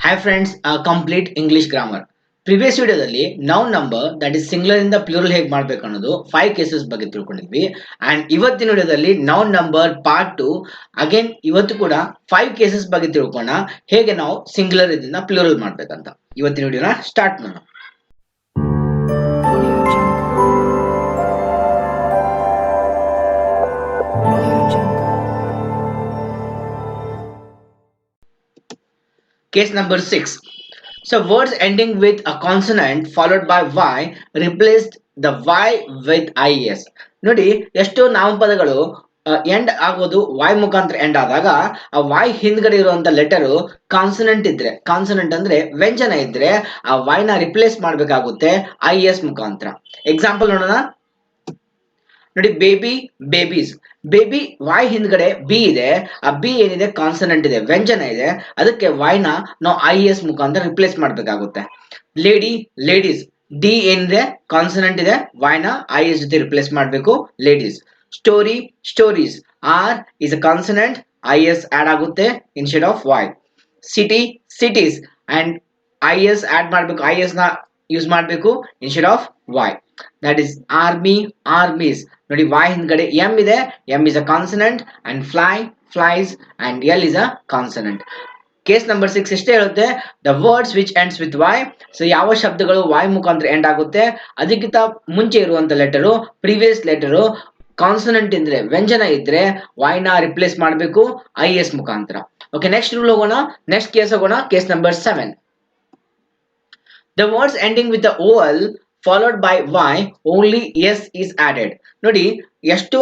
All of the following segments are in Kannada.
Hi friends, complete English grammar. Previous ವಿಡಿಯೋದಲ್ಲಿ noun number that is singular ಇಂದ ಪ್ಲೂರಲ್ ಹೇಗೆ ಮಾಡಬೇಕು ಅನ್ನೋದು 5 ಕೇಸಸ್ ಬಗ್ಗೆ ತಿಳ್ಕೊಂಡಿದ್ವಿ. ಅಂಡ್ ಇವತ್ತಿನ ವಿಡಿಯೋದಲ್ಲಿ ನೌನ್ ನಂಬರ್ ಪಾರ್ಟ್ 2 ಅಗೇನ್ ಇವತ್ತು ಕೂಡ 5 ಕೇಸಸ್ ಬಗ್ಗೆ ತಿಳ್ಕೊಳ್ಳೋಣ, ಹೇಗೆ ನಾವು ಸಿಂಗ್ಯುಲರ್ ಇದನ್ನ ಪ್ಲೂರಲ್ ಮಾಡ್ಬೇಕಂತ. ಇವತ್ತಿನ ವಿಡಿಯೋನ ಸ್ಟಾರ್ಟ್ ಮಾಡೋಣ. Case number 6. So words ending with a consonant followed by y replaced the y with is. ನೋಡಿ, ಎಷ್ಟೋ ನಾಮಪದಗಳು ಎಂಡ್ ಆಗೋದು y ಮುಖಾಂತರ ಎಂಡ್ ಆದಾಗ ಆ y ಹಿಂದ್ಗಡೆ ಇರುವಂತ ಲೆಟರ್ ಕಾನ್ಸನೆಂಟ್ ಇದ್ರೆ, ಕಾನ್ಸನೆಂಟ್ ಅಂದ್ರೆ ವ್ಯಂಜನ ಇದ್ರೆ ಆ y ನ ರಿಪ್ಲೇಸ್ ಮಾಡ್ಬೇಕಾಗುತ್ತೆ is ಮುಖಾಂತರ. ಎಕ್ಸಾಂಪಲ್ ನೋಡೋಣ. ನೋಡಿ, ಬೇಬಿ, ಬೇಬೀಸ್. ಬೇಬಿ y ಹಿಂದ್ಗಡೆ ಬಿ ಇದೆ, ಆ ಬಿ ಏನಿದೆ ಕಾನ್ಸನೆಂಟ್ ಇದೆ, ವ್ಯಂಜನ ಇದೆ, ಅದಕ್ಕೆ y ನ ನಾವು is ಮುಖಾಂತರ ರಿಪ್ಲೇಸ್ ಮಾಡ್ಬೇಕಾಗುತ್ತೆ. Lady, ladies. ಡಿ ಏನಿದೆ ಕಾನ್ಸನೆಂಟ್ ಇದೆ, y ನ is ಜೊತೆ ರಿಪ್ಲೇಸ್ ಮಾಡಬೇಕು, ladies. Story, stories. R is a consonant, is add ಆಗುತ್ತೆ instead of y. City, cities and is add ಮಾಡಬೇಕು, is ನ ಯೂಸ್ ಮಾಡಬೇಕು instead of y. That is army, armies. ನೋಡಿ, y ಹಿಂದ್ಗಡೆ m ಇದೆ, m is a consonant and fly, flies and l is a consonant. Case number 6 ಎಷ್ಟೇ ಹೇಳುತ್ತೆ, the words which ends with y. So ಯಾವ ಶಬ್ದಗಳು y ಮುಖಾಂತರ ಎಂಡ್ ಆಗುತ್ತೆ ಅದಕ್ಕಿಂತ ಮುಂಚೆ ಇರುವಂತ ಲೆಟರು, ಪ್ರೀವಿಯಸ್ ಲೆಟರು ಕಾನ್ಸನೆಂಟ್ ಇದ್ರೆ, ವ್ಯಂಜನ ಇದ್ರೆ y ನ ರಿಪ್ಲೇಸ್ ಮಾಡಬೇಕು is ಮುಖಾಂತರ. ಓಕೆ, ನೆಕ್ಸ್ಟ್ ರೂಲ್ ಹೋಗೋಣ, ನೆಕ್ಸ್ಟ್ ಕೇಸ್ ಹೋಗೋಣ. Case number 7. The words ending with the vowel followed by y only s is added. ನೋಡಿ, ಎಷ್ಟೋ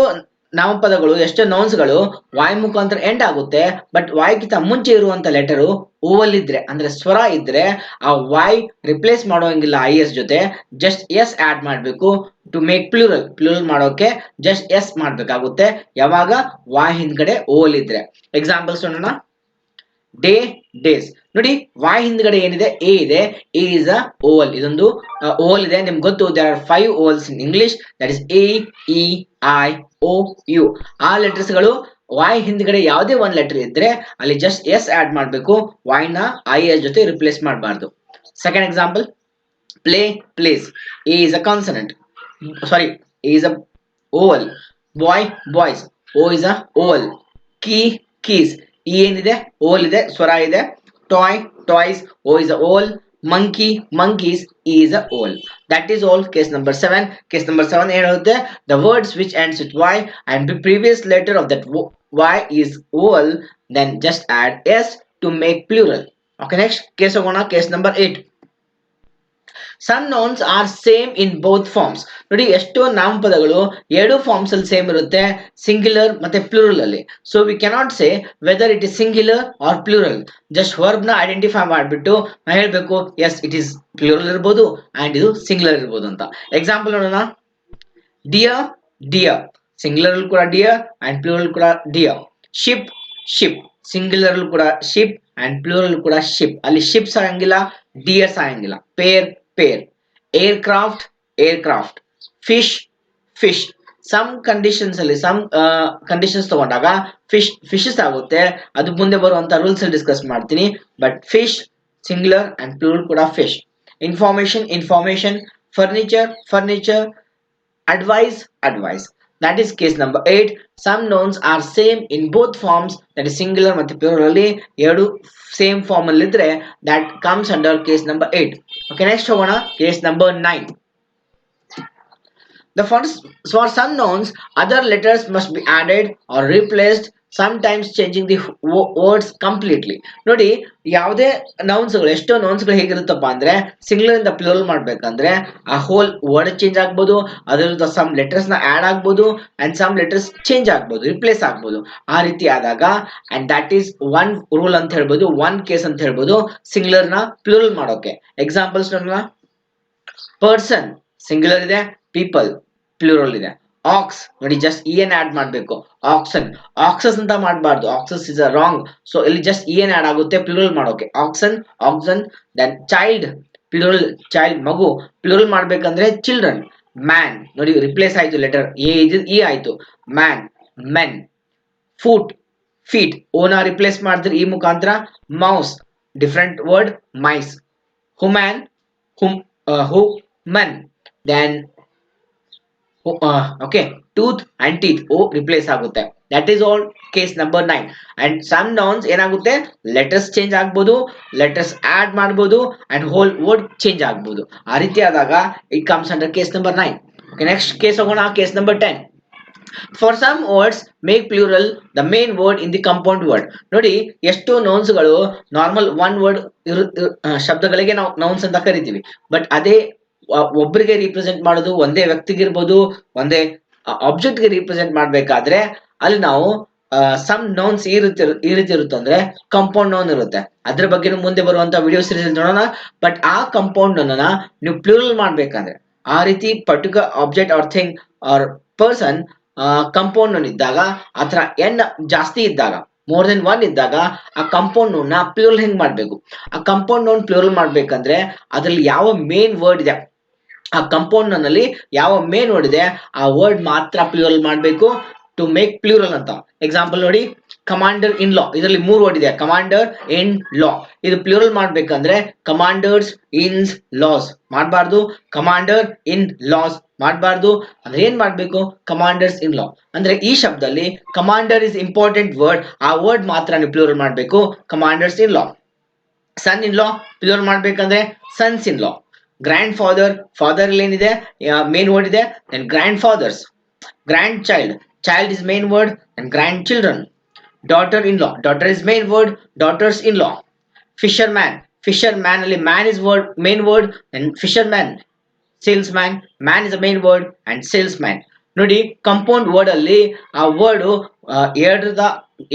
ನಾಮಪದಗಳು, ಎಷ್ಟೋ ನೌನ್ಸ್ಗಳು y ಮುಖಾಂತರ ಎಂಡ್ ಆಗುತ್ತೆ, ಬಟ್ y ಗಿಂತ ಮುಂಚೆ ಇರುವಂತ ಲೆಟರು ಓವಲ್ ಇದ್ರೆ, ಅಂದ್ರೆ ಸ್ವರ ಇದ್ರೆ ಆ y ರಿಪ್ಲೇಸ್ ಮಾಡೋಂಗಿಲ್ಲ is ಜೊತೆ, ಜಸ್ಟ್ s ಆಡ್ ಮಾಡಬೇಕು ಟು ಮೇಕ್ ಪ್ಲೂರಲ್. ಪ್ಲೂರಲ್ ಮಾಡೋಕೆ ಜಸ್ಟ್ s ಮಾಡ್ಬೇಕಾಗುತ್ತೆ ಯಾವಾಗ y ಹಿಂದ್ಗಡೆ ಓವಲ್ ಇದ್ರೆ. ಎಕ್ಸಾಂಪಲ್ಸ್ ನೋಡೋಣ. Day, days. ನೋಡಿ, y ಹಿಂದ್ಗಡೆ ಏನಿದೆ ಎ ಇದೆ, ಎ ಇಸ್ ಅ ಓವಲ್. ಇದೊಂದು ಓವಲ್ ಇದೆ, ನಿಮ್ಗೆ ಗೊತ್ತು, there are 5 vowels in English, that is A, E, I, O, U. ಆ ಲೆಟರ್ಸ್ ಗಳು y ಹಿಂದ್ಗಡೆ ಯಾವುದೇ ಒಂದ್ ಲೆಟರ್ ಇದ್ರೆ ಅಲ್ಲಿ ಜಸ್ಟ್ ಎಸ್ ಆಡ್ ಮಾಡಬೇಕು, y ನ is ಜೊತೆ ರಿಪ್ಲೇಸ್ ಮಾಡಬಾರ್ದು. Second example, play, plays. A is a consonant, sorry, A is a vowel. Boy, boys. O is a vowel. Key, keys. ಈ ಏನಿದೆ ಓಲ್ ಇದೆ, ಸ್ವರ ಇದೆ. Toy, toys. O is a vowel. Monkey, monkeys. E is a vowel. That is all. Case number 7. Case number 7 ಹೇಳುತ್ತೆ, the words which ends with y and the previous letter of that y is vowel, then just add s to make plural. Okay, next case ಹೋಗೋಣ. Case number 8. Some nouns are same in both forms. ನೋಡಿ, ಎಷ್ಟೋ ನಾಮಪದಗಳು ಎರಡು ಫಾರ್ಮ್ಸ್ ಅಲ್ಲಿ ಸೇಮ್ ಇರುತ್ತೆ, ಸಿಂಗ್ಯುಲರ್ ಮತ್ತೆ ಪ್ಲೂರಲ್ ಅಲ್ಲಿ. So we cannot say whether it is singular or plural. Just verb ನ ಐಡೆಂಟಿಫೈ ಮಾಡಿಬಿಟ್ಟು ನಾವು ಹೇಳ್ಬೇಕು, ಎಸ್ ಇಟ್ ಇಸ್ ಪ್ಲೂರಲ್ ಇರ್ಬೋದು ಅಂಡ್ ಇದು ಸಿಂಗ್ಯುಲರ್ ಇರ್ಬೋದು ಅಂತ. ಎಕ್ಸಾಂಪಲ್ ನೋಡೋಣ. Deer, deer. ಸಿಂಗ್ಯುಲರ್ ಕೂಡ ಡಿಯರ್ ಅಂಡ್ ಪ್ಲೂರಲ್ ಕೂಡ ಡಿಯರ್. Ship, ship. ಸಿಂಗ್ಯುಲರ್ ಕೂಡ ಶಿಪ್ ಅಂಡ್ ಪ್ಲೂರಲ್ ಕೂಡ ಶಿಪ್. ಅಲ್ಲಿ ಶಿಪ್ಸ್ ಆಗಂಗಿಲ್ಲ, ಡಿಯರ್ಸ್ ಆಗಂಗಿಲ್ಲ. Pair, pair. Aircraft, aircraft. Fish, fish. Some conditions ಅಲ್ಲಿ, ಸಮ್ ಕಂಡೀಷನ್ಸ್ ತಗೊಂಡಾಗ ಫಿಶ್, ಫಿಶಸ್ ಆಗುತ್ತೆ. ಅದು ಮುಂದೆ ಬರುವಂತ ರೂಲ್ಸ್ ಅಲ್ಲಿ ಡಿಸ್ಕಸ್ ಮಾಡ್ತೀನಿ. But fish singular and plural ಕೂಡ fish. Information, information. Furniture, furniture. Advice, advice. That is case number 8. Some nouns are same in both forms, that is singular ಮತ್ತು plural ಅಲ್ಲಿ ಎರಡು ಸೇಮ್ ಫಾರ್ಮ್ ಅಲ್ಲಿ ಇದ್ರೆ that comes under case number 8. Okay, next ಹೋಗೋಣ. Case number 9. The first, for some nouns, other letters must be added or replaced, sometimes changing the words completely. ನೋಡಿ, ಯಾವುದೇ ನೌನ್ಸ್ಗಳು, ಎಷ್ಟೋ ನೌನ್ಸ್ಗಳು ಹೇಗಿರುತ್ತಪ್ಪ ಅಂದ್ರೆ ಸಿಂಗ್ಯುಲರ್ ಇಂದ ಪ್ಲೂರಲ್ ಮಾಡ್ಬೇಕಂದ್ರೆ ಆ ಹೋಲ್ ವರ್ಡ್ ಚೇಂಜ್ ಆಗ್ಬೋದು, ಅದರ ಸಮ್ ಲೆಟರ್ಸ್ ನ ಆಡ್ ಆಗ್ಬೋದು ಅಂಡ್ ಸಮ್ ಲೆಟರ್ಸ್ ಚೇಂಜ್ ಆಗ್ಬೋದು, ರಿಪ್ಲೇಸ್ ಆಗ್ಬೋದು. ಆ ರೀತಿ ಆದಾಗ and that is one rule ಅಂತ ಹೇಳ್ಬೋದು, ಒನ್ ಕೇಸ್ ಅಂತ ಹೇಳ್ಬೋದು ಸಿಂಗ್ಯುಲರ್ ನ ಪ್ಲೂರಲ್ ಮಾಡೋಕೆ. ಎಕ್ಸಾಂಪಲ್ಸ್ ನೋಡೋಣ. ಪರ್ಸನ್ ಸಿಂಗ್ಯುಲರ್ ಇದೆ, ಪೀಪಲ್ ಪ್ಲೂರಲ್ ಇದೆ. ಆಕ್ಸ್, ನೋಡಿ ಜಸ್ಟ್ ಇಎನ್ ಆಡ್ ಮಾಡಬೇಕು, ಆಕ್ಸನ್. ಆಕ್ಸಸ್ ಅಂತ ಮಾಡಬಾರ್ದು, oxes is a wrong. So ಇಲ್ಲಿ ಜಸ್ಟ್ ಇಎನ್ ಆಡ್ ಆಗುತ್ತೆ ಪ್ಲೂರಲ್ ಮಾಡೋಕೆ. Oxen, oxen. Then child, plural child, ಮಗು. ಪ್ಲೂರಲ್ ಮಾಡ್ಬೇಕಂದ್ರೆ ಚಿಲ್ಡ್ರನ್. ಮ್ಯಾನ್, ನೋಡಿ ರಿಪ್ಲೇಸ್ ಆಯ್ತು, ಲೆಟರ್ ಎ ಇದು ಇ ಆಯ್ತು, ಮ್ಯಾನ್, ಮೆನ್. Foot, feet. ಓನ ರಿಪ್ಲೇಸ್ ಮಾಡಿದ್ರೆ ಈ ಮುಖಾಂತರ mouse, different word mice, human, human, then okay, tooth and teeth ಓ ರಿಪ್ಲೇಸ್ ಆಗುತ್ತೆ. That is all case number 9. And some nouns ಏನಾಗುತ್ತೆ, ಲೆಟರ್ಸ್ ಚೇಂಜ್ ಆಗ್ಬೋದು, ಲೆಟರ್ಸ್ ಆಡ್ ಮಾಡ್ಬೋದು ಅಂಡ್ ಹೋಲ್ ವರ್ಡ್ ಚೇಂಜ್ ಆಗ್ಬೋದು. ಆ ರೀತಿ ಆದಾಗ it comes under case number 9. Okay, next case ಹೋಗೋಣ, case number 10. For some words make plural the main word in the compound word. ನೋಡಿ, ಎಷ್ಟು ನೌನ್ಸ್ಗಳು ನಾರ್ಮಲ್ ಒನ್ ವರ್ಡ್ ಶಬ್ದಗಳಿಗೆ ನಾವು ನೌನ್ಸ್ ಅಂತ ಕರಿತೀವಿ. ಬಟ್ ಅದೇ ಒಬ್ಬರಿಗೆ ರಿಪ್ರೆಸೆಂಟ್ ಮಾಡೋದು, ಒಂದೇ ವ್ಯಕ್ತಿಗಿರ್ಬೋದು, ಒಂದೇ ಆಬ್ಜೆಕ್ಟ್ಗೆ ರಿಪ್ರೆಸೆಂಟ್ ಮಾಡ್ಬೇಕಾದ್ರೆ ಅಲ್ಲಿ ನಾವು ಸಮ್ ನೌನ್ಸ್ ಈ ರೀತಿ ಇರುತ್ತೆ ಅಂದ್ರೆ ಕಂಪೌಂಡ್ ನೌನ್ ಇರುತ್ತೆ. ಅದ್ರ ಬಗ್ಗೆ ಮುಂದೆ ಬರುವಂತ ವಿಡಿಯೋ ಸೀರೀಸ್ ನೋಡೋಣ. ಬಟ್ ಆ ಕಂಪೌಂಡ್ ನೌನ್ ನೀವು ಪ್ಲೂರಲ್ ಮಾಡ್ಬೇಕಂದ್ರೆ ಆ ರೀತಿ particular object R thing R person compound noun ಇದ್ದಾಗ, ಆತರ ಎನ್ ಜಾಸ್ತಿ ಇದ್ದಾಗ, ಮೋರ್ ದೆನ್ ಒನ್ ಇದ್ದಾಗ ಆ ಕಂಪೌಂಡ್ ನೌನ್ ನ ಪ್ಲೂರಲ್ ಹೆಂಗ್ ಮಾಡ್ಬೇಕು? ಆ ಕಂಪೌಂಡ್ ನೌನ್ ಪ್ಲೂರಲ್ ಮಾಡ್ಬೇಕಂದ್ರೆ ಅದ್ರಲ್ಲಿ ಯಾವ ಮೇನ್ ವರ್ಡ್ ಇದೆ, ಆ ಕಂಪೌಂಡ್ ನಲ್ಲಿ ಯಾವ ಮೇನ್ ವರ್ಡ್ ಇದೆ ಆ ವರ್ಡ್ ಮಾತ್ರ ಪ್ಲೂರಲ್ ಮಾಡಬೇಕು ಟು ಮೇಕ್ ಪ್ಲೂರಲ್ ಅಂತ. ಎಕ್ಸಾಂಪಲ್ ನೋಡಿ, ಕಮಾಂಡರ್ ಇನ್ ಲಾ, ಇದರಲ್ಲಿ 3 ವರ್ಡ್ ಇದೆ, ಕಮಾಂಡರ್ ಇನ್ ಲಾ. ಇದು ಪ್ಲೂರಲ್ ಮಾಡ್ಬೇಕಂದ್ರೆ ಕಮಾಂಡರ್ಸ್ ಇನ್ಸ್ ಲಾಸ್ ಮಾಡಬಾರ್ದು, ಕಮಾಂಡರ್ ಇನ್ ಲಾಸ್ ಮಾಡಬಾರ್ದು. ಅಂದ್ರೆ ಏನ್ ಮಾಡ್ಬೇಕು, ಕಮಾಂಡರ್ಸ್ ಇನ್ ಲಾ. ಅಂದ್ರೆ ಈ ಶಬ್ದದಲ್ಲಿ ಕಮಾಂಡರ್ ಇಸ್ ಇಂಪಾರ್ಟೆಂಟ್ ವರ್ಡ್, ಆ ವರ್ಡ್ ಮಾತ್ರ ನೀವು ಪ್ಲೂರಲ್ ಮಾಡಬೇಕು, commanders in law. Son in law plural ಮಾಡ್ಬೇಕಂದ್ರೆ sons in law. Grand father, father ಏನಿದೆ ಮೇನ್ ವರ್ಡ್ ಇದೆ, and grand fathers. Grand child, child is main word and grand children. Daughter in law, daughter is main word, daughters in law. Fisher man, Fisher man ಅಲ್ಲಿ man is word main word and Fisher man. Sales man, man is a main word and sales man. ನೋಡಿ, ಕಂಪೌಂಡ್ ವರ್ಡ್ ಅಲ್ಲಿ ಆ ವರ್ಡ್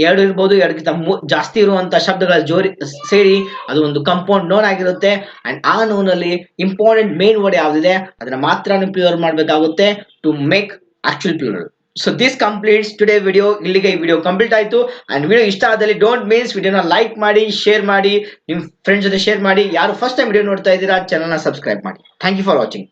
ಎರಡು ಇರ್ಬೋದು, ಎರಡಕ್ಕಿಂತ ಜಾಸ್ತಿ ಇರುವಂತಹ ಶಬ್ದಗಳ ಜೋಡಿ ಸೇರಿ ಅದು ಒಂದು ಕಂಪೌಂಡ್ ನೋನ್ ಆಗಿರುತ್ತೆ. ಅಂಡ್ ಆ ನೋನ್ ಅಲ್ಲಿ ಇಂಪಾರ್ಟೆಂಟ್ ಮೇನ್ ವರ್ಡ್ ಯಾವ್ದಿದೆ ಅದನ್ನ ಮಾತ್ರ ನೀವು ಪ್ಲೂರಲ್ ಮಾಡಬೇಕಾಗುತ್ತೆ to make actual plural. So this completes today video. ಇಲ್ಲಿಗೆ ಈ ವಿಡಿಯೋ ಕಂಪ್ಲೀಟ್ ಆಯ್ತು. ಅಂಡ್ ವಿಡಿಯೋ ಇಷ್ಟ ಆದಲ್ಲಿ ಡೋಂಟ್ ಮಿಸ್ ವಿಡಿಯೋನ ಲೈಕ್ ಮಾಡಿ, ಶೇರ್ ಮಾಡಿ, ನಿಮ್ ಫ್ರೆಂಡ್ಸ್ ಜೊತೆ ಶೇರ್ ಮಾಡಿ. ಯಾರು ಫಸ್ಟ್ ಟೈಮ್ ವಿಡಿಯೋ ನೋಡ್ತಾ ಇದ್ದೀರಾ ಚಾನಲ್ ನ ಸಬ್ಸ್ಕ್ರೈಬ್ ಮಾಡಿ. Thank you for watching.